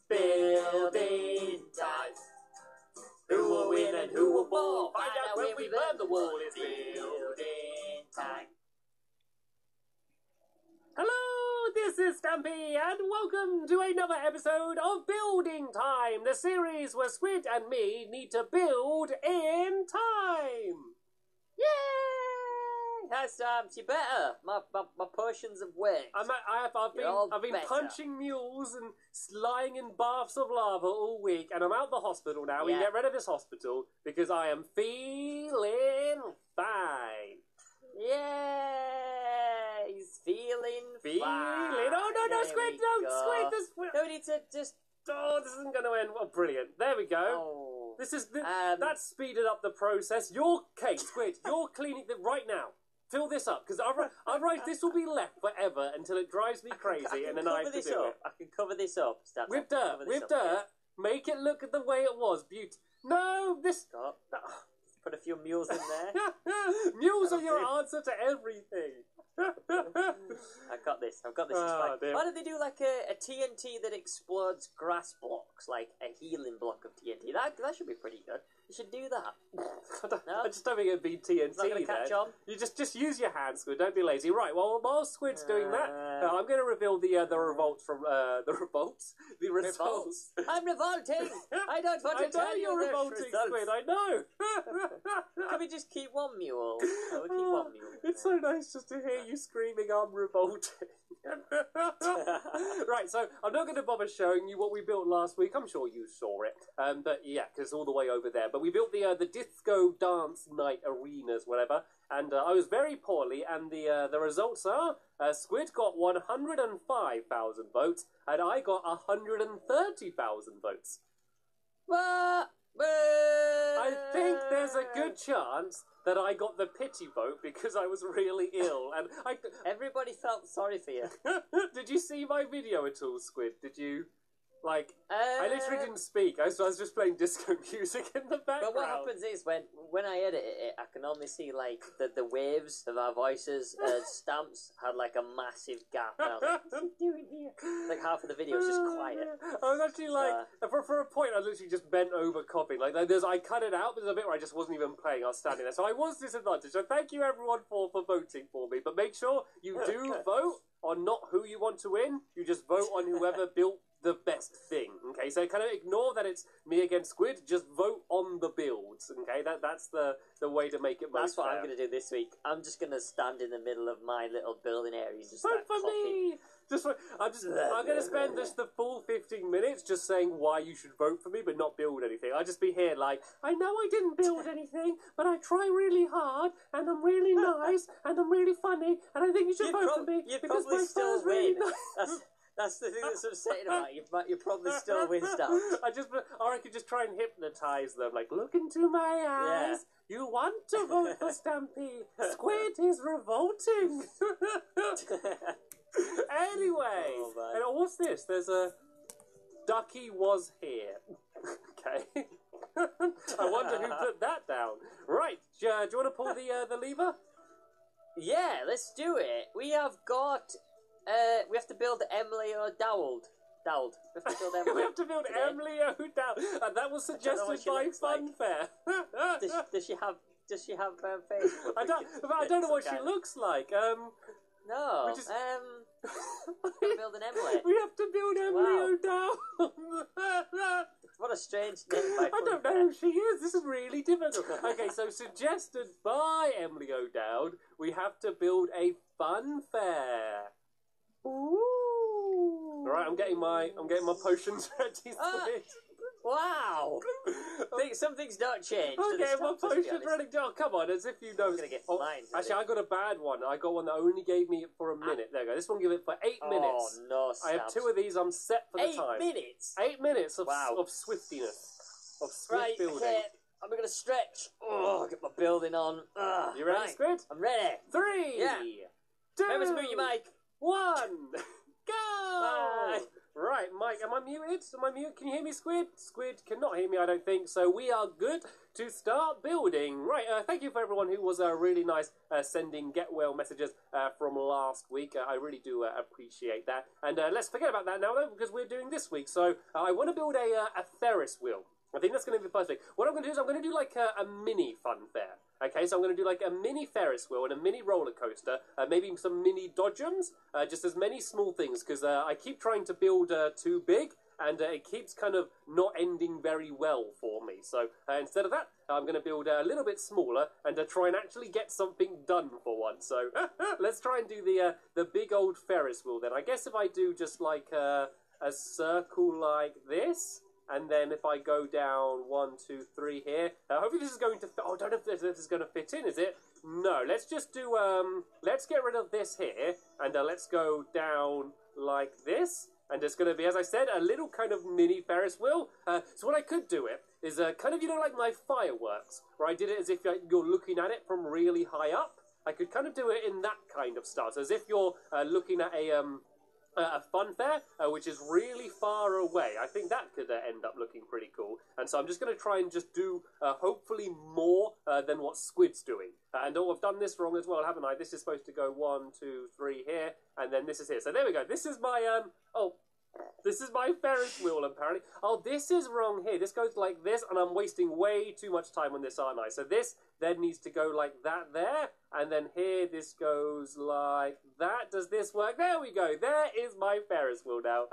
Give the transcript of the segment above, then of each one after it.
Building time. Who will win and who will fall? Find out when we burn the wall. It's building time. Hello, this is Stampy, and welcome to another episode of Building Time, the series where Squid and me need to build in time. Yay! That's you better. My potions have worked. I've been punching mules and lying in baths of lava all week, and I'm out the hospital now. We can get rid of this hospital because I am feeling fine. Yeah, he's feeling fine. Oh no, Squid, Squid, this. No need to just. Oh, this isn't going to end. Oh, brilliant. There we go. Oh. That's speeded up the process. Squid, you're cleaning it right now. Fill this up, because otherwise this will be left forever until it drives me crazy, and then I have to do it. I can cover this up. With dirt. Make it look the way it was. No, this... Put a few mules in there. Mules are your answer to everything. I've got this. It's fine. Why don't they do like a TNT that explodes grass blocks, like a healing block of TNT? That should be pretty good. You should do that. I just don't think it'd be TNT. It's not going to catch on. You just use your hands, Squid. Don't be lazy. Right. Well, while Squid's doing that, I'm going to reveal the revolts from the results. I'm revolting. I don't want to tell you you're revolting, Squid. I know. Can we just keep one mule? No, we'll keep one mule. It's so nice just to hear you screaming, "I'm revolting." Right, so I'm not going to bother showing you what we built last week. I'm sure you saw it, but yeah, because it's all the way over there. But we built the disco dance night arenas, whatever, and I was very poorly. And the results are Squid got 105,000 votes, and I got 130,000 votes. I think there's a good chance that I got the pity vote because I was really ill, and everybody felt sorry for you. Did you see my video at all, Squid? Did you? I literally didn't speak. I was just playing disco music in the background. But what happens is when I edit it, I can only see like the waves of our voices. Stamps had like a massive gap. And I was like, what's he doing here? Like half of the video was just quiet. I was actually for a point, I was literally just bent over copying. Like I cut it out, but there's a bit where I just wasn't even playing. I was standing there, so I was disadvantaged. So thank you everyone for voting for me. But make sure you do vote on not who you want to win. You just vote on whoever built the best thing, okay? So kind of ignore that it's me against Squid, just vote on the builds, okay? That's the way to make it most That's what fair. I'm going to do this week. I'm just going to stand in the middle of my little building area and just vote for me! I'm going to spend just the full 15 minutes just saying why you should vote for me, but not build anything. I'll just be here like, I know I didn't build anything, but I try really hard, and I'm really nice, and I'm really funny, and I think you should vote for me, because my style's really nice. That's the thing that's upsetting about you. You probably still win stuff. Or I could just try and hypnotise them. Like, look into my eyes. Yeah. You want to vote for Stampy. Squid is revolting. Anyway. And what's this? There's a Ducky was here. Okay. I wonder who put that down. Right. Do you want to pull the lever? Yeah, let's do it. We have got... we have to build Emily O'Dowd. We have to build Emily O'Dowd, and that was suggested by Funfair. Does she have face? I don't know what she looks like. No. We build an Emily. We have to build Emily O'Dowd. What a strange name by Funfair. I don't know who she is. This is really difficult. Okay, so suggested by Emily O'Dowd, we have to build a Funfair. Ooh! All right, I'm getting my potions ready. Wow! Some things don't change. I'm getting my potions ready. Oh, come on, as if you know. I'm gonna get mine. Actually, I got a bad one. I got one that only gave me it for a minute. There you go. This one give it for 8 minutes. Oh no! I have 2 of these. I'm set for the time. 8 minutes. 8 minutes of swiftiness, of swift building. Okay. I'm gonna stretch. Oh, get my building on. You ready, Squid? I'm ready. 3. Yeah. 2. Remember to mute your mic. 1. Go! Bye. Right, Mike. Am I muted? Am I muted? Can you hear me, Squid? Squid cannot hear me, I don't think. So we are good to start building. Right, thank you for everyone who was really nice sending get well messages from last week. I really do appreciate that. And let's forget about that now, though, because we're doing this week. So I want to build a Ferris wheel. I think that's going to be the first thing. What I'm going to do is I'm going to do like a mini fun fair. Okay, so I'm going to do like a mini Ferris wheel and a mini roller coaster, maybe some mini dodgems, just as many small things, because I keep trying to build too big, and it keeps kind of not ending very well for me. So instead of that, I'm going to build a little bit smaller and try and actually get something done for once. So let's try and do the big old Ferris wheel then. I guess if I do just like a circle like this, and then if I go down 1, 2, 3 here, hopefully this is going to fit. Oh, I don't know if this is going to fit in, is it? No, let's just do, let's get rid of this here, and let's go down like this. And it's going to be, as I said, a little kind of mini Ferris wheel. So what I could do it is kind of, you know, like my fireworks, where I did it as if you're looking at it from really high up. I could kind of do it in that kind of style. So as if you're looking at a fun fair, which is really far away. I think that could end up looking pretty cool. And so I'm just going to try and just do, hopefully, more than what Squid's doing. And oh, I've done this wrong as well, haven't I? This is supposed to go 1, 2, 3 here, and then this is here. So there we go. This is my, this is my Ferris wheel, apparently. Oh, this is wrong here. This goes like this, and I'm wasting way too much time on this, aren't I? So this then needs to go like that there, and then here this goes like that. Does this work? There we go. There is my Ferris wheel now.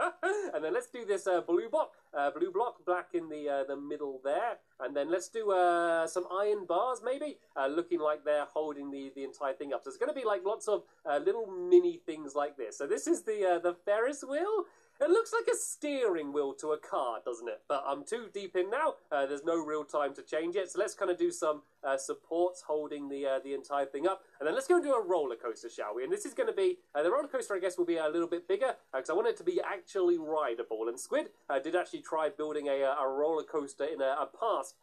And then let's do this blue block, black in the middle there. And then let's do some iron bars, maybe, looking like they're holding the entire thing up. So it's going to be like lots of little mini things like this. So this is the Ferris wheel. It looks like a steering wheel to a car, doesn't it? But I'm too deep in now. There's no real time to change it. So let's kind of do some supports holding the entire thing up. And then let's go and do a roller coaster, shall we? And this is going to be, the roller coaster, I guess, will be a little bit bigger, because I want it to be actually rideable. And Squid did actually try building a roller coaster in a past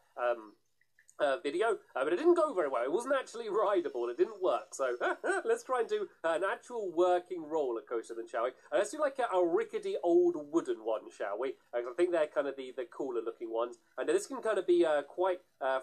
video, but it didn't go very well. It wasn't actually rideable. It didn't work. So let's try and do an actual working roller coaster then, shall we? Let's do like a rickety old wooden one, shall we? I think they're kind of the cooler looking ones. And this can kind of be quite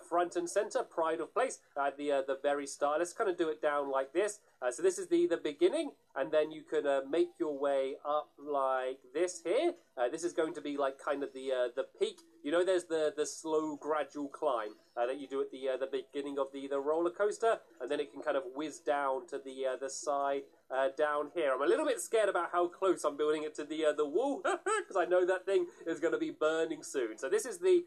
front and center, pride of place at the very start. Let's kind of do it down like this. So this is the beginning, and then you can make your way up like this here. This is going to be like kind of the peak. You know, there's the slow, gradual climb that you do at the beginning of the roller coaster, and then it can kind of whiz down to the side down here. I'm a little bit scared about how close I'm building it to the wall, because I know that thing is going to be burning soon. So this is the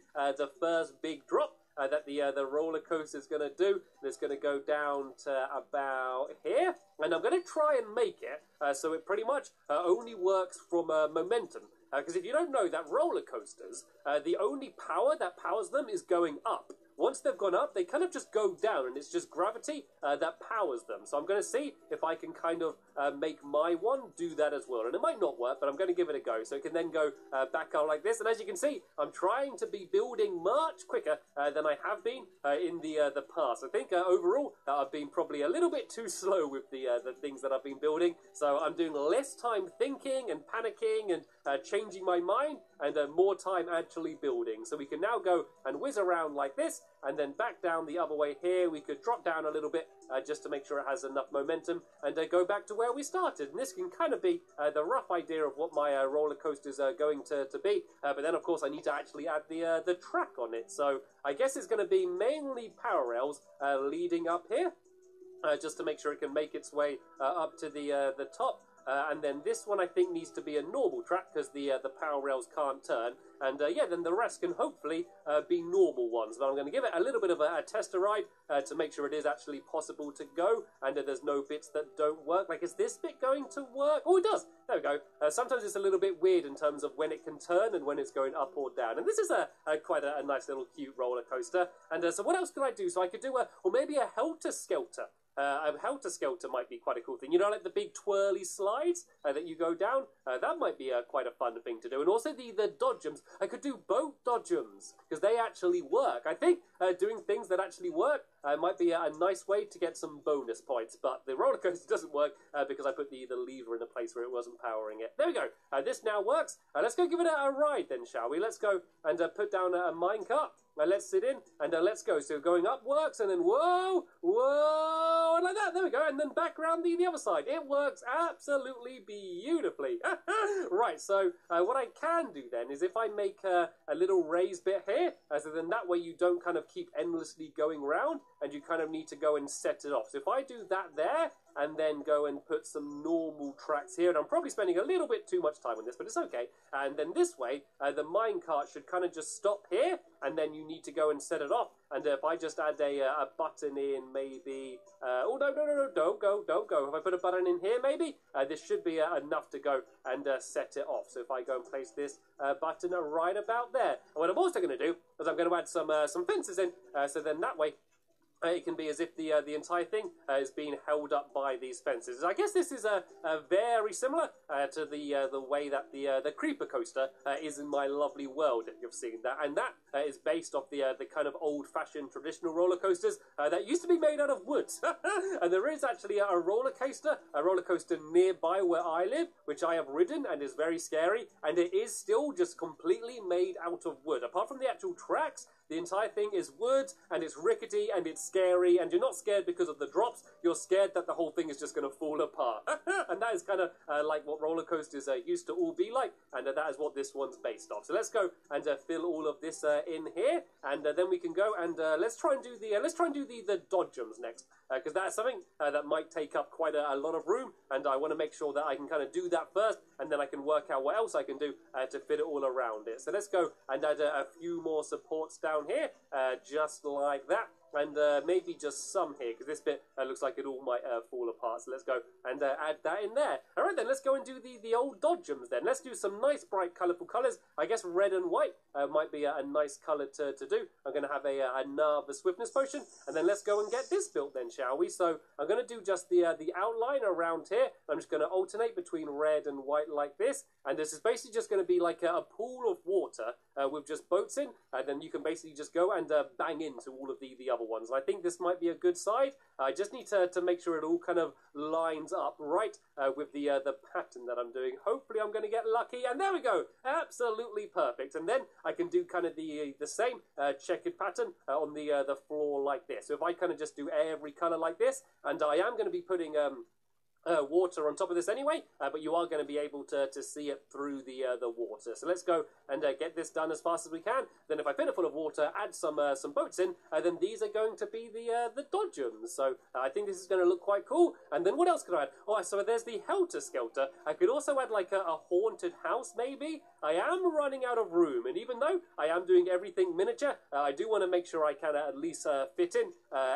first big drop that the roller coaster is going to do. It's going to go down to about here, and I'm going to try and make it so it pretty much only works from momentum. Because if you don't know that roller coasters, the only power that powers them is going up. Once they've gone up, they kind of just go down, and it's just gravity that powers them. So I'm going to see if I can kind of make my one do that as well. And it might not work, but I'm going to give it a go. So it can then go back out like this. And as you can see, I'm trying to be building much quicker than I have been in the past. I think overall, I've been probably a little bit too slow with the things that I've been building. So I'm doing less time thinking and panicking and changing my mind, and more time actually building. So we can now go and whiz around like this, and then back down the other way here. We could drop down a little bit just to make sure it has enough momentum, and go back to where we started. And this can kind of be the rough idea of what my roller coasters are going to be. But then, of course, I need to actually add the track on it. So I guess it's going to be mainly power rails leading up here, just to make sure it can make its way up to the top. And then this one I think needs to be a normal track, because the power rails can't turn. And yeah, then the rest can hopefully be normal ones. But I'm going to give it a little bit of a tester ride to make sure it is actually possible to go, and there's no bits that don't work. Like, is this bit going to work? Oh, it does. There we go. Sometimes it's a little bit weird in terms of when it can turn and when it's going up or down. And this is quite a nice little cute roller coaster. And so what else could I do? So I could do or maybe a helter-skelter a helter-skelter might be quite a cool thing. You know, like the big twirly slides that you go down? That might be quite a fun thing to do. And also the dodgems. I could do boat dodgems, because they actually work. I think doing things that actually work might be a nice way to get some bonus points. But the roller coaster doesn't work because I put the lever in a place where it wasn't powering it. There we go. This now works. Let's go give it a ride then, shall we? Let's go and put down a minecart. Let's sit in and let's go. So going up works, and then whoa, whoa, and like that. There we go. And then back around the other side. It works absolutely beautifully. Right, so what I can do then is if I make a little raised bit here, so then that way you don't kind of keep endlessly going round, and you kind of need to go and set it off. So if I do that there, and then go and put some normal tracks here, and I'm probably spending a little bit too much time on this, but it's okay. And then this way, the minecart should kind of just stop here, and then you need to go and set it off. And if I just add a button in, maybe... oh, no, don't go. If I put a button in here, maybe, this should be enough to go and set it off. So if I go and place this button right about there. And what I'm also going to do is I'm going to add some fences in, so then that way... it can be as if the entire thing is being held up by these fences. I guess this is very similar to the way that the creeper coaster is in my lovely world, if you've seen that. And that is based off the kind of old-fashioned traditional roller coasters that used to be made out of wood. And there is actually a roller coaster nearby where I live, which I have ridden and is very scary. And it is still just completely made out of wood. Apart from the actual tracks, the entire thing is wood, and it's rickety, and it's scary, and you're not scared because of the drops, you're scared that the whole thing is just going to fall apart. And that is kind of like what roller coasters used to all be like, and that is what this one's based off. So let's go and fill all of this in here, and then we can go and let's try and do the dodgems next, because that's something that might take up quite a lot of room, and I want to make sure that I can kind of do that first, and then I can work out what else I can do to fit it all around it. So let's go and add a few more supports down here, just like that. And maybe just some here, because this bit looks like it all might fall apart. So let's go and add that in there. All right, then, let's go and do the old dodgems then. Let's do some nice, bright, colourful colours. I guess red and white might be a nice colour to do. I'm going to have another swiftness potion, and then let's go and get this built then, shall we? So I'm going to do just the outline around here. I'm just going to alternate between red and white like this, and this is basically just going to be like a pool of water with just boats in, and then you can basically just go and bang into all of the other ones. And I think this might be a good side. I just need to make sure it all kind of lines up right with the pattern that I'm doing. Hopefully I'm going to get lucky, and there we go. Absolutely perfect. And then I can do kind of the same checkered pattern on the floor like this. So if I kind of just do every colour like this, and I am going to be putting water on top of this anyway, but you are going to be able to see it through the water. So let's go and get this done as fast as we can. Then if I fill it full of water, add some boats in, then these are going to be the dodgems. So I think this is going to look quite cool. And then what else could I add? Oh, so there's the helter-skelter. I could also add like a haunted house maybe. I am running out of room, and even though I am doing everything miniature, I do want to make sure I can at least fit in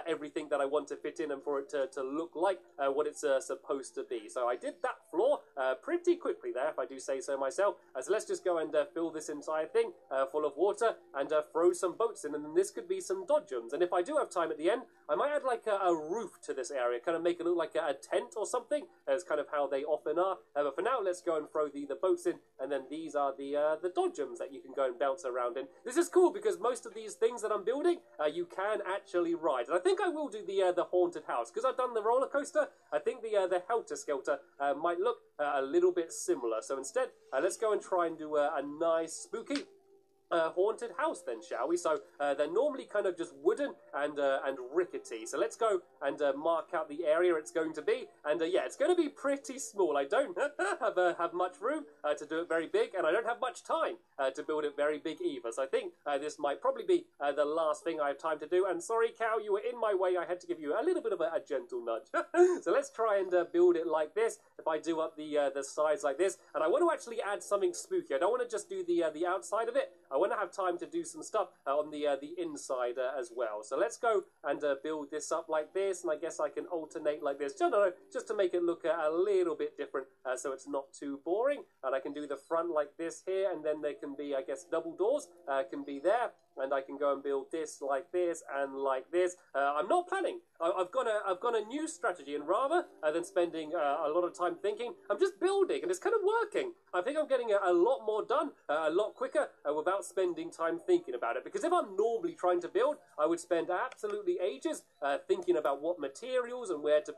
everything that I want to fit in, and for it to look like what it's supposed to be. So I did that floor pretty quickly there, if I do say so myself. So let's just go and fill this entire thing full of water and throw some boats in, and then this could be some dodgems. And if I do have time at the end, I might add like a roof to this area, kind of make it look like a tent or something, as kind of how they often are. But for now, let's go and throw the boats in, and then these are the dodgems that you can go and bounce around in. This is cool because most of these things that I'm building, you can actually ride. And I think I will do the haunted house, because I've done the roller coaster. I think the helter-skelter might look a little bit similar. So instead, let's go and try and do a nice spooky haunted house then, shall we? So they're normally kind of just wooden and rickety. So let's go and mark out the area it's going to be. And yeah, it's going to be pretty small. I don't have much room to do it very big, and I don't have much time to build it very big either. So I think this might probably be the last thing I have time to do. And sorry, cow, you were in my way. I had to give you a little bit of a gentle nudge. So let's try and build it like this. If I do up the sides like this, and I want to actually add something spooky. I don't want to just do the outside of it. I want to have time to do some stuff on the inside as well. So let's go and build this up like this, and I guess I can alternate like this. No, just to make it look a little bit different, so it's not too boring. And I can do the front like this here, and then there can be, I guess, double doors can be there. and I can go and build this like this and like this. I'm not planning. I've got a new strategy, and rather than spending a lot of time thinking, I'm just building, and it's kind of working. I think I'm getting a lot more done, a lot quicker, without spending time thinking about it. Because if I'm normally trying to build, I would spend absolutely ages thinking about what materials and where to